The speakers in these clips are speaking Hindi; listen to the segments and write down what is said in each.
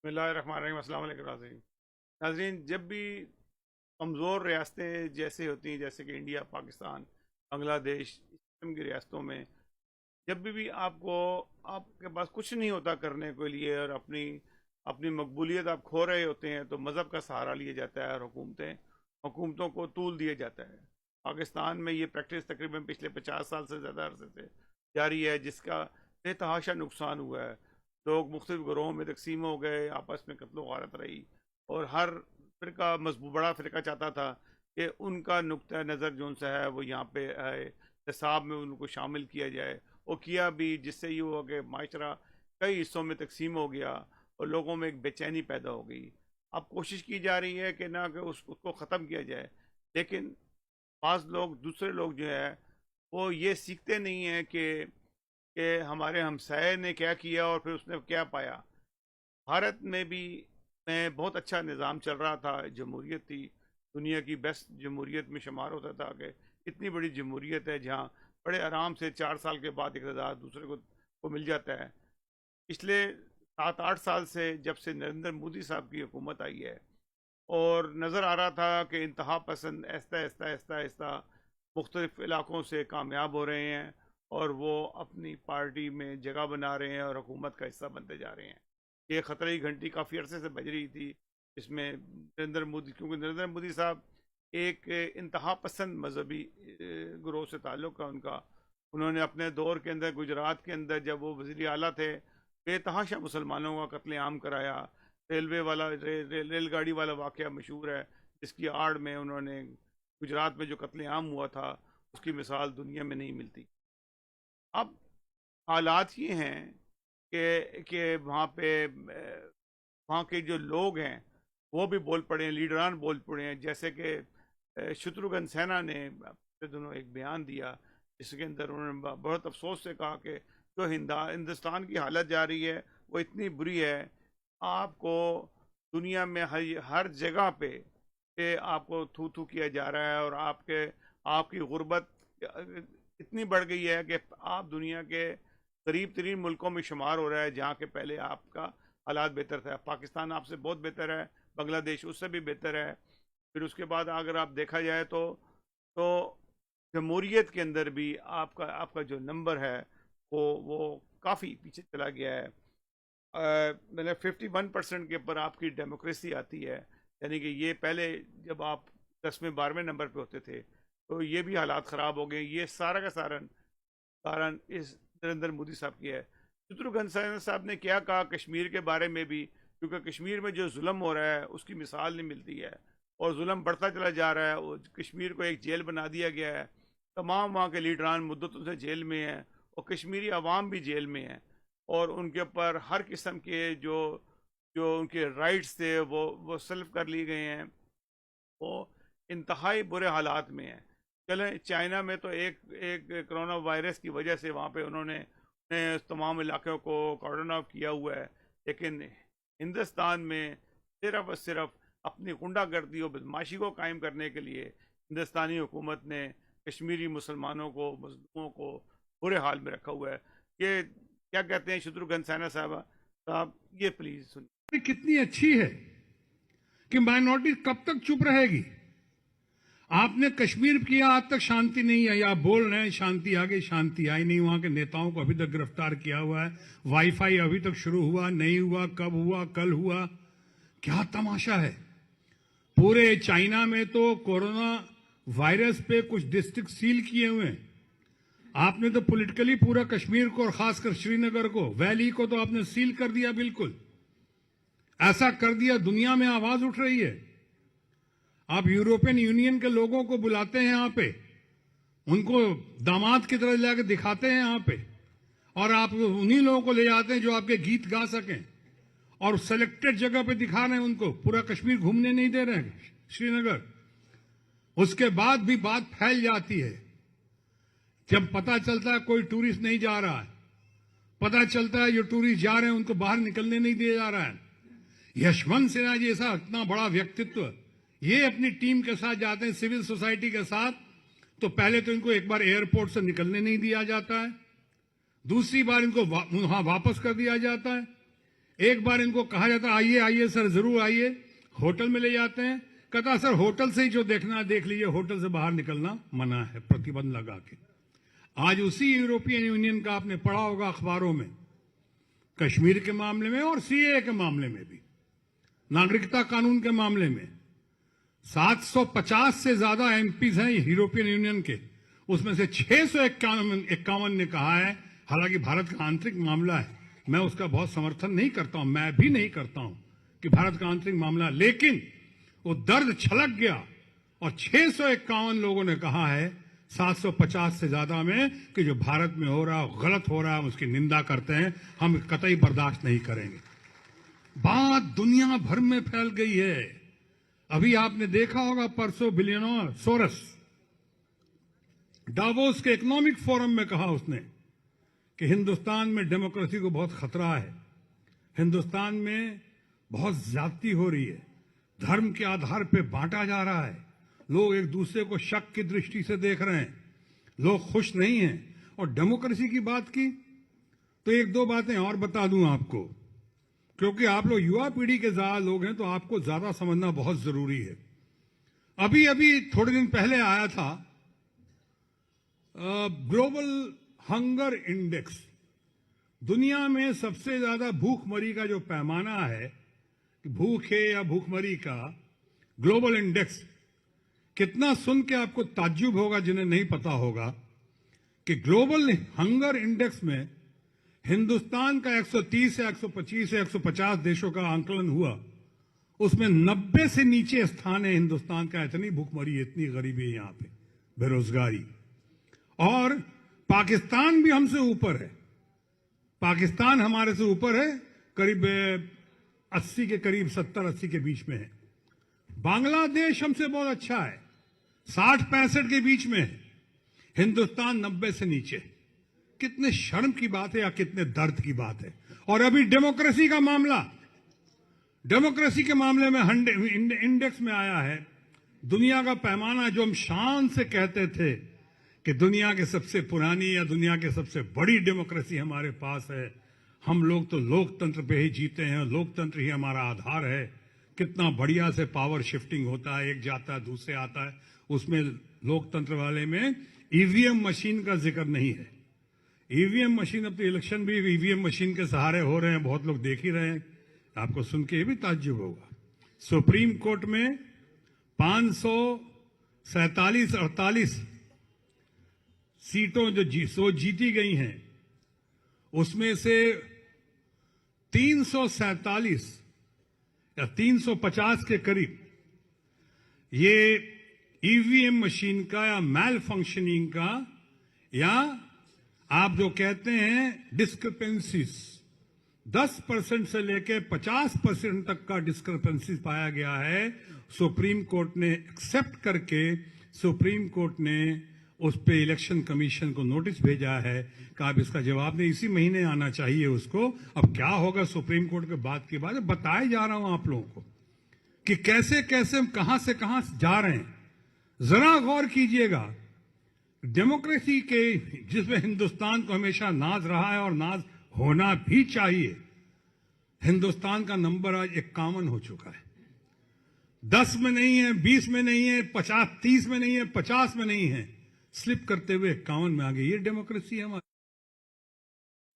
बिस्मिल्लाहिर्रहमानिर्रहीम। अस्सलाम वालेकुम नाज़रीन। नाज़रीन, जब भी कमज़ोर रियासतें जैसे होती हैं, जैसे कि इंडिया, पाकिस्तान, बांग्लादेश, इस किस्म की रियासतों में जब भी आपको आपके पास कुछ नहीं होता करने के लिए और अपनी अपनी मकबूलियत आप खो रहे होते हैं, तो मज़हब का सहारा लिया जाता है और हुकूमतों को तूल दिया जाता है। पाकिस्तान में ये प्रैक्टिस तकरीबन पिछले 50 साल से ज़्यादा अरसे से जारी है, जिसका बेतहाशा नुकसान हुआ है। लोग मुख्तलिफ ग्रोहों में तकसीम हो गए, आपस में कत्लो गारत रही, और हर फ़िरका बड़ा फ़िरका चाहता था कि उनका नुक्ता नज़र जो सा है वो यहाँ पे आए, हिसाब में उनको शामिल किया जाए। वो किया भी, जिससे ये हुआ कि माशरा कई हिस्सों में तकसीम हो गया और लोगों में एक बेचैनी पैदा हो गई। अब कोशिश की जा रही है कि ना कि उसको ख़त्म किया जाए, लेकिन बाज़ लोग, दूसरे लोग जो है, वो ये सीखते नहीं हैं कि हमारे हमसाये ने क्या किया और फिर उसने क्या पाया। भारत में भी में बहुत अच्छा निज़ाम चल रहा था, जमहूरियत थी, दुनिया की बेस्ट जमहूरियत में शुमार होता था कि इतनी बड़ी जमहूरियत है जहाँ बड़े आराम से 4 साल के बाद इक़्तिदार दूसरे को मिल जाता है। पिछले 7-8 साल से, जब से नरेंद्र मोदी साहब की हुकूमत आई है, और नज़र आ रहा था कि इंतहा पसंद ऐसा ऐसा ऐसा ऐसा मुख्तलिफ इलाकों से कामयाब हो रहे हैं और वो अपनी पार्टी में जगह बना रहे हैं और हुकूमत का हिस्सा बनते जा रहे हैं। ये ख़तरे की घंटी काफ़ी अरसे से बज रही थी, इसमें नरेंद्र मोदी, क्योंकि नरेंद्र मोदी साहब एक इंतहा पसंद मजहबी ग्रोह से ताल्लुक़ है उनका। उन्होंने अपने दौर के अंदर, गुजरात के अंदर, जब वो वज़ीर आला थे, बेतहाशा मुसलमानों का कत्लेआम कराया। रेलगाड़ी वाला वाक़या मशहूर है, जिसकी आड़ में उन्होंने, गुजरात में जो कत्लेआम हुआ था, उसकी मिसाल दुनिया में नहीं मिलती। अब हालात ये हैं कि वहाँ के जो लोग हैं वो भी बोल पड़े हैं, लीडरान बोल पड़े हैं। जैसे कि शत्रुघ्न सिन्हा ने पिछले दिनों एक बयान दिया, जिसके अंदर उन्होंने बहुत अफसोस से कहा कि जो हिंदुस्तान की हालत जा रही है वो इतनी बुरी है, आपको दुनिया में हर जगह पे आपको थू थू किया जा रहा है, और आपकी गुर्बत इतनी बढ़ गई है कि आप दुनिया के करीब तरीन मुल्कों में शुमार हो रहा है जहाँ के पहले आपका हालात बेहतर था। पाकिस्तान आपसे बहुत बेहतर है, बांग्लादेश उससे भी बेहतर है। फिर उसके बाद अगर आप देखा जाए तो जमहूरियत के अंदर भी आपका आपका जो नंबर है वो काफ़ी पीछे चला गया है। मतलब 51% के ऊपर आपकी डेमोक्रेसी आती है, यानी कि ये पहले जब आप 10वें 12वें नंबर पे होते थे, तो ये भी हालात ख़राब हो गए। ये सारा का सारा कारण इस नरेंद्र मोदी साहब की है। शत्रुघ्न सिन्हा साहब ने क्या कहा कश्मीर के बारे में भी, क्योंकि कश्मीर में जो जुल्म हो रहा है उसकी मिसाल नहीं मिलती है, और जुल्म बढ़ता चला जा रहा है। वो कश्मीर को एक जेल बना दिया गया है, तमाम वहाँ के लीडरान मुद्दतों से जेल में हैं, और कश्मीरी अवाम भी जेल में है, और उनके ऊपर हर किस्म के जो जो उनके राइट्स थे वो सल्व कर लिए गए हैं। वो इंतहाई बुरे हालात में है। चलें, चाइना में तो एक एक कोरोना वायरस की वजह से वहाँ पे उन्होंने तमाम इलाकों को कॉर्डन ऑफ किया हुआ है, लेकिन हिंदुस्तान में सिर्फ और सिर्फ अपनी गुंडागर्दी और बदमाशी को कायम करने के लिए हिंदुस्तानी हुकूमत ने कश्मीरी मुसलमानों को, मजलूमों को बुरे हाल में रखा हुआ है। ये क्या कहते हैं शत्रुघ्न सिन्हा साहब, ये प्लीज सुनिए। कितनी अच्छी है कि माइनॉरिटी कब तक चुप रहेगी। आपने कश्मीर किया, आज तक शांति नहीं आई। आप बोल रहे हैं शांति आ गई, शांति आई नहीं। वहां के नेताओं को अभी तक गिरफ्तार किया हुआ है। वाईफाई अभी तक शुरू हुआ नहीं हुआ, कब हुआ, कल हुआ, क्या तमाशा है। पूरे चाइना में तो कोरोना वायरस पे कुछ डिस्ट्रिक्ट सील किए हुए हैं। आपने तो पॉलिटिकली पूरा कश्मीर को और खासकर श्रीनगर को, वैली को तो आपने सील कर दिया। बिल्कुल ऐसा कर दिया, दुनिया में आवाज उठ रही है। आप यूरोपियन यूनियन के लोगों को बुलाते हैं यहाँ पे, उनको दामाद की तरह लाकर दिखाते हैं यहाँ पे, और आप उन्हीं लोगों को ले जाते हैं जो आपके गीत गा सकें, और सेलेक्टेड जगह पे दिखा रहे हैं उनको। पूरा कश्मीर घूमने नहीं दे रहे हैं, श्रीनगर। उसके बाद भी बात फैल जाती है। जब पता चलता है कोई टूरिस्ट नहीं जा रहा है, पता चलता है जो टूरिस्ट जा रहे हैं उनको बाहर निकलने नहीं दिया जा रहा है। यशवंत सिन्हा जैसा इतना बड़ा व्यक्तित्व, ये अपनी टीम के साथ जाते हैं, सिविल सोसाइटी के साथ, तो पहले तो इनको एक बार एयरपोर्ट से निकलने नहीं दिया जाता है, दूसरी बार इनको वहां वापस कर दिया जाता है। एक बार इनको कहा जाता आइए आइए सर जरूर आइए, होटल में ले जाते हैं, कहता सर होटल से ही जो देखना है देख लीजिए, होटल से बाहर निकलना मना है, प्रतिबंध लगा के। आज उसी यूरोपियन यूनियन का आपने पढ़ा होगा अखबारों में, कश्मीर के मामले में और सीए के मामले में भी, नागरिकता कानून के मामले में 750 से ज्यादा एमपीज हैं यूरोपियन यूनियन के, उसमें से 651 ने कहा है, हालांकि भारत का आंतरिक मामला है, मैं उसका बहुत समर्थन नहीं करता हूं, मैं भी नहीं करता हूं कि भारत का आंतरिक मामला, लेकिन वो दर्द छलक गया और 651 लोगों ने कहा है 750 से ज्यादा में कि जो भारत में हो रहा गलत हो रहा है, उसकी निंदा करते हैं, हम कतई बर्दाश्त नहीं करेंगे। बात दुनिया भर में फैल गई है। अभी आपने देखा होगा परसों बिलियनर सोरस डावोस के इकोनॉमिक फोरम में कहा उसने कि हिंदुस्तान में डेमोक्रेसी को बहुत खतरा है, हिंदुस्तान में बहुत ज्यादती हो रही है, धर्म के आधार पर बांटा जा रहा है, लोग एक दूसरे को शक की दृष्टि से देख रहे हैं, लोग खुश नहीं हैं। और डेमोक्रेसी की बात की तो एक दो बातें और बता दूं आपको, क्योंकि आप लोग युवा पीढ़ी के ज्यादा लोग हैं तो आपको ज्यादा समझना बहुत जरूरी है। अभी अभी थोड़े दिन पहले आया था ग्लोबल हंगर इंडेक्स, दुनिया में सबसे ज्यादा भूखमरी का जो पैमाना है, भूखे या भूखमरी का ग्लोबल इंडेक्स, कितना सुन के आपको ताज्जुब होगा जिन्हें नहीं पता होगा कि ग्लोबल हंगर इंडेक्स में हिंदुस्तान का 130 या 125 या 150 देशों का आंकलन हुआ, उसमें 90 से नीचे स्थान है हिंदुस्तान का। इतनी भूखमरी, इतनी गरीबी है यहां पे, बेरोजगारी। और पाकिस्तान भी हमसे ऊपर है, पाकिस्तान हमारे से ऊपर है, करीब 80 के करीब, 70-80 के बीच में है। बांग्लादेश हमसे बहुत अच्छा है, 60-65 के बीच में है, हिंदुस्तान 90 से नीचे। कितने शर्म की बात है या कितने दर्द की बात है। और अभी डेमोक्रेसी का मामला, डेमोक्रेसी के मामले में इंडेक्स में आया है दुनिया का पैमाना, जो हम शान से कहते थे कि दुनिया के सबसे पुरानी या दुनिया के सबसे बड़ी डेमोक्रेसी हमारे पास है, हम लोग तो लोकतंत्र पे ही जीते हैं, लोकतंत्र ही हमारा आधार है, कितना बढ़िया से पावर शिफ्टिंग होता है, एक जाता है दूसरे आता है। उसमें लोकतंत्र वाले में ईवीएम मशीन का जिक्र नहीं है। ईवीएम मशीन, अब तो इलेक्शन भी ईवीएम मशीन के सहारे हो रहे हैं, बहुत लोग देख ही रहे हैं, आपको सुन के भी ताज्जुब होगा। सुप्रीम कोर्ट में 547-48 सीटों जो जीती गई हैं, उसमें से 347 या 350 के करीब ये ईवीएम मशीन का या मैल फंक्शनिंग का, या आप जो कहते हैं डिस्क्रिपेंसीज, 10% से लेकर 50% तक का डिस्क्रिपेंसी पाया गया है। सुप्रीम कोर्ट ने एक्सेप्ट करके, सुप्रीम कोर्ट ने उस पे इलेक्शन कमीशन को नोटिस भेजा है कि आप इसका जवाब दें, इसी महीने आना चाहिए उसको। अब क्या होगा सुप्रीम कोर्ट के बाद की बात है, बताए जा रहा हूं आप लोगों को कि कैसे कैसे हम कहां से कहां जा रहे हैं। जरा गौर कीजिएगा, डेमोक्रेसी के जिसमें हिंदुस्तान को हमेशा नाज रहा है और नाज होना भी चाहिए, हिंदुस्तान का नंबर आज 51 हो चुका है। 10 में नहीं है, 20 में नहीं है, 50, 30 में नहीं है, 50 में नहीं है, स्लिप करते हुए 51 में आ गई। ये डेमोक्रेसी है हमारी।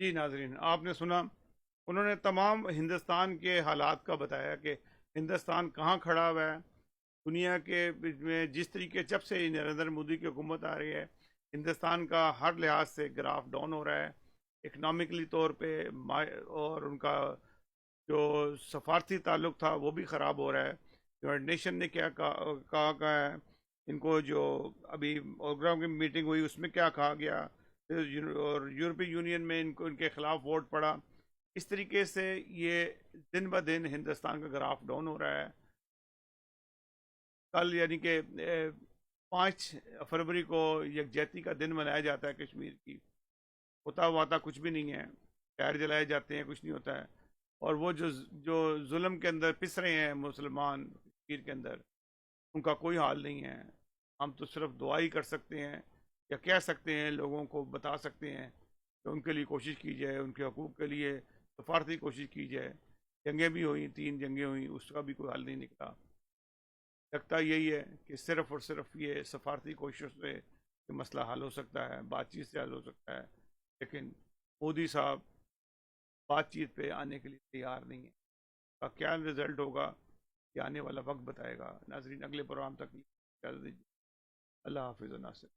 जी नाजरीन, आपने सुना, उन्होंने तमाम हिंदुस्तान के हालात का बताया कि हिंदुस्तान कहाँ खड़ा हुआ है दुनिया के में। जिस तरीके जब से नरेंद्र मोदी की हुकूमत आ रही है, हिंदुस्तान का हर लिहाज से ग्राफ डाउन हो रहा है, इकनॉमिकली तौर पे, और उनका जो सफारती ताल्लुक था वो भी ख़राब हो रहा है। यूनाइटेड नेशन ने क्या कहा है, इनको जो अभी प्रोग्राम की मीटिंग हुई उसमें क्या कहा गया, और यूरोपीय यूनियन में इनको इनके खिलाफ वोट पड़ा। इस तरीके से ये दिन ब दिन हिंदुस्तान का ग्राफ डाउन हो रहा है। कल यानी कि 5 फरवरी को यकजहती का दिन मनाया जाता है कश्मीर की। होता वाता कुछ भी नहीं है, टायर जलाए जाते हैं, कुछ नहीं होता है। और वो जो जुल्म के अंदर पिस रहे हैं मुसलमान कश्मीर के अंदर, उनका कोई हाल नहीं है। हम तो सिर्फ दुआ ही कर सकते हैं या कह सकते हैं, लोगों को बता सकते हैं कि उनके लिए कोशिश की जाए, उनके हकूक़ के लिए सफारती कोशिश की जाए। जंगें भी हुई, 3 जंगें हुई, उसका भी कोई हल नहीं निकला। लगता यही है कि सिर्फ़ और सिर्फ ये सफारती कोशिश से ये मसला हल हो सकता है, बातचीत से हल हो सकता है, लेकिन मोदी साहब बातचीत पे आने के लिए तैयार नहीं है। का क्या रिज़ल्ट होगा, ये आने वाला वक्त बताएगा। नाज़रीन, अगले प्रोग्राम तक इजाज़त दीजिए। अल्लाह हाफ़िज़ नासिर।